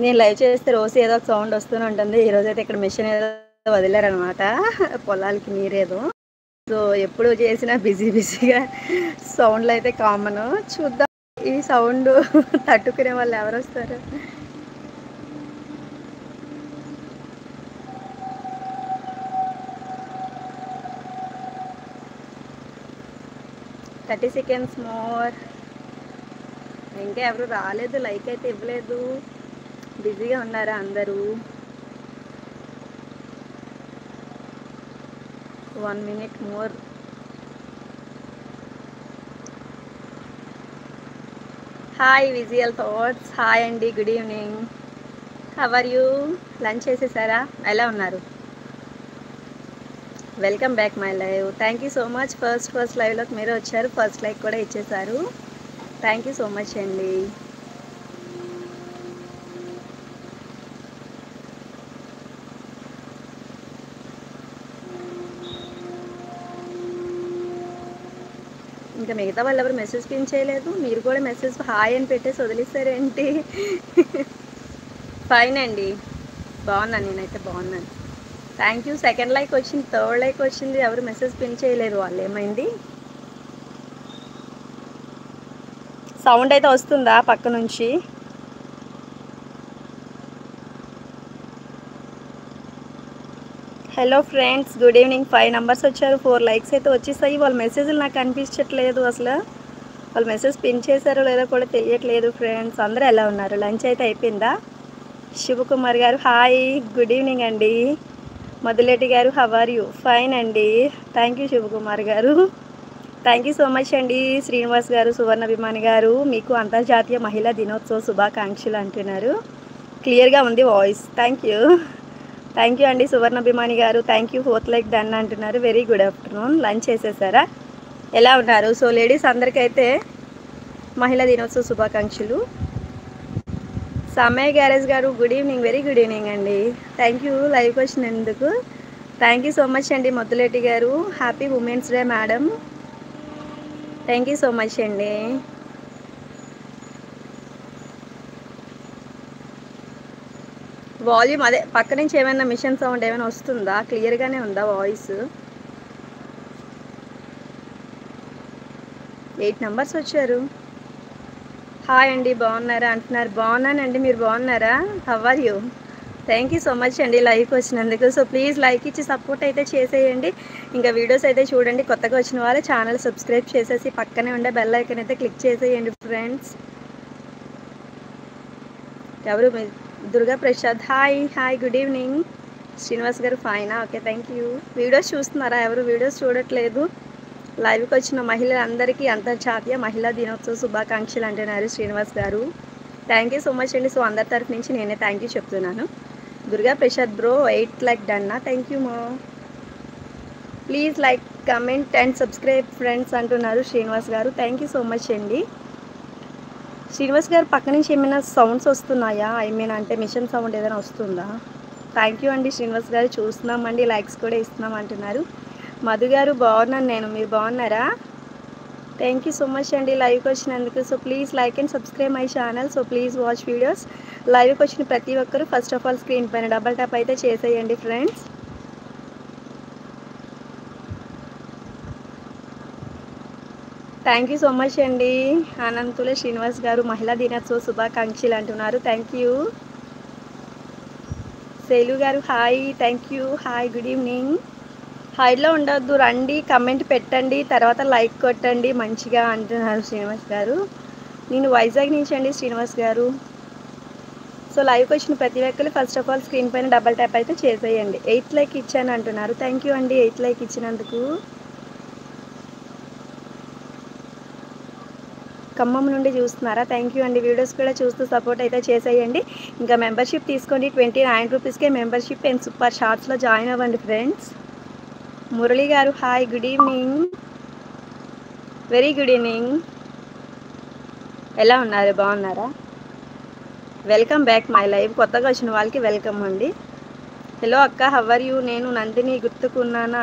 నేను లైవ్ చేస్తే రోజు ఏదో ఒక సౌండ్ వస్తూనే ఉంటుంది. ఈరోజైతే ఇక్కడ మిషన్ ఏదో వదిలేరనమాట, పొలాలకి నీరేదో. సో ఎప్పుడు చేసినా బిజీగా సౌండ్లు అయితే కామన్. చూద్దాం ఈ సౌండ్ తట్టుకునే వాళ్ళు ఎవరు వస్తారు. Thirty seconds more. ఇంకా ఎవరు రాలేదు, లైక్ అయితే ఇవ్వలేదు. బిజీగా ఉన్నారా అందరూ? 1 minute more. Hi visual thoughts. Hi అండి, good evening. How are you? Lunch చేసేసారా? ఎలా ఉన్నారు? Welcome back my live. Thank you so much. First లైవ్లోకి మీరే వచ్చారు, ఫస్ట్ లైక్ కూడా ఇచ్చేసారు. థ్యాంక్ యూ సో మచ్ అండి. ఇంకా మిగతా వాళ్ళు ఎవరు మెసేజ్ పిన్ చేయలేదు. మీరు కూడా మెసేజ్ హాయ్ అని పెట్టేసి వదిలేసారేంటి? ఫైన్ అండి, బాగున్నాను, నేనైతే బాగున్నాను. Thank you. సెకండ్ లైక్ వచ్చింది, థర్డ్ లైక్ వచ్చింది, ఎవరు మెసేజ్ పిన్ చేయలేదు. వాళ్ళు ఏమైంది? సౌండ్ అయితే వస్తుందా పక్క నుంచి? Hello friends, good evening. 5 numbers వచ్చారు, 4 లైక్స్ అయితే వచ్చేసాయి. వాళ్ళ మెసేజ్లు నాకు కనిపించట్లేదు అసలు. వాళ్ళు మెసేజ్ పిన్ చేశారో లేదో కూడా తెలియట్లేదు. ఫ్రెండ్స్ అందరూ ఎలా ఉన్నారు? లంచ్ అయితే అయిపోయిందా? శివకుమార్ గారు హాయ్, గుడ్ ఈవినింగ్ అండి. మధులెడ్డి గారు హౌ ఆర్ యూ? ఫైన్ అండి, థ్యాంక్ యూ శివకుమార్ గారు. థ్యాంక్ యూ సో మచ్ అండి. శ్రీనివాస్ గారు, సువర్ణ అభిమాని గారు, మీకు అంతర్జాతీయ మహిళా దినోత్సవ శుభాకాంక్షలు అంటున్నారు. క్లియర్గా ఉంది వాయిస్. థ్యాంక్ యూ అండి సువర్ణ అభిమాని గారు. Thank you. 4th like done అంటున్నారు. Very good afternoon. లంచ్ చేసేసారా? ఎలా ఉన్నారు? సో లేడీస్ అందరికైతే మహిళా దినోత్సవ శుభాకాంక్షలు. సమయ గ్యారేజ్ గారు good evening, very good evening అండి. థ్యాంక్ యూ లైవ్కి వచ్చినందుకు. థ్యాంక్ యూ సో మచ్ అండి మొద్దులెట్టి గారు. Happy women's day madam. Thank you so much అండి. వాల్యూమ్ అదే పక్క నుంచి ఏమైనా మిషన్ సౌండ్ ఏమైనా వస్తుందా? క్లియర్గానే ఉందా వాయిస్? 8 నంబర్స్ వచ్చారు. హాయ్ అండి, బాగున్నారా అంటున్నారు. బాగున్నానండి, మీరు బాగున్నారా? How are you? Thank you so much అండి లైవ్కి వచ్చినందుకు. సో ప్లీజ్ లైక్ ఇచ్చి సపోర్ట్ అయితే చేసేయండి. ఇంకా వీడియోస్ అయితే చూడండి. కొత్తగా వచ్చిన వాళ్ళు ఛానల్ సబ్స్క్రైబ్ చేసేసి పక్కనే ఉండే బెల్ ఐకన్ అయితే క్లిక్ చేసేయండి ఫ్రెండ్స్. ఎవరు? Durga Prasad hi good evening. Srinivas గారు ఫైనా? Okay thank you. వీడియోస్ చూస్తున్నారా? ఎవరు వీడియోస్ చూడట్లేదు. లైవ్కి వచ్చిన మహిళలందరికీ అంతర్జాతీయ మహిళా దినోత్సవ శుభాకాంక్షలు అంటున్నారు శ్రీనివాస్ గారు. థ్యాంక్ యూ సో మచ్ అండి. సో అందరి తరఫు నుంచి నేనే థ్యాంక్ యూ చెప్తున్నాను. దుర్గా ప్రసాద్ బ్రో 8 లైక్ డన్నా. థ్యాంక్ యూ మా. Please like comment and subscribe friends అంటున్నారు శ్రీనివాస్ గారు. థ్యాంక్ యూ సో మచ్ అండి. శ్రీనివాస్ గారు పక్క నుంచి ఏమైనా సౌండ్స్ వస్తున్నాయా? ఐ మీన్ అంటే మిషన్ సౌండ్ ఏదైనా వస్తుందా? థ్యాంక్ యూ అండి శ్రీనివాస్ గారు. చూస్తున్నామండి, లైక్స్ కూడా ఇస్తున్నాం అంటున్నారు. మధు గారు బాగున్నాను నేను, మీరు బాగున్నారా? థ్యాంక్ యూ సో మచ్ అండి లైవ్కి వచ్చినందుకు. So please like and subscribe my channel. So please watch videos. లైవ్కి వచ్చిన ప్రతి ఒక్కరు ఫస్ట్ ఆఫ్ ఆల్ స్క్రీన్ పైన డబల్ ట్యాప్ అయితే చేసేయండి friends. Thank you so much అండి. అనంతుల శ్రీనివాస్ గారు మహిళా దినోత్సవ శుభాకాంక్షలు అంటున్నారు. Thank you. శైలు గారు hi, thank you. Hi good evening. హాయిలో ఉండొద్దు, రండి కమెంట్ పెట్టండి, తర్వాత లైక్ కొట్టండి మంచిగా అంటున్నారు శ్రీనివాస్ గారు. నేను వైజాగ్ నుంచి అండి శ్రీనివాస్ గారు. సో లైవ్కి వచ్చిన ప్రతి ఒక్కరు ఫస్ట్ ఆఫ్ ఆల్ స్క్రీన్ పైన డబల్ ట్యాప్ అయితే చేసేయండి. 8 లైక్ ఇచ్చాను అంటున్నారు. థ్యాంక్ యూ అండి 8 లైక్ ఇచ్చినందుకు. ఖమ్మం నుండి చూస్తున్నారా? థ్యాంక్ యూ అండి. వీడియోస్ కూడా చూస్తూ సపోర్ట్ అయితే చేసేయండి. ఇంకా మెంబర్షిప్ తీసుకోండి. 29 రూపీస్కే మెంబర్షిప్ అండ్ సూపర్ షార్ట్స్లో జాయిన్ అవ్వండి ఫ్రెండ్స్. మురళి గారు hi good evening, very good evening. ఎలా ఉన్నారు? బాగున్నారా? Welcome back my live. కొత్తగా వచ్చిన వాళ్ళకి వెల్కమ్ అండి. హలో అక్క హౌ ఆర్ యూ? నేను నందిని గుర్తుకున్నాను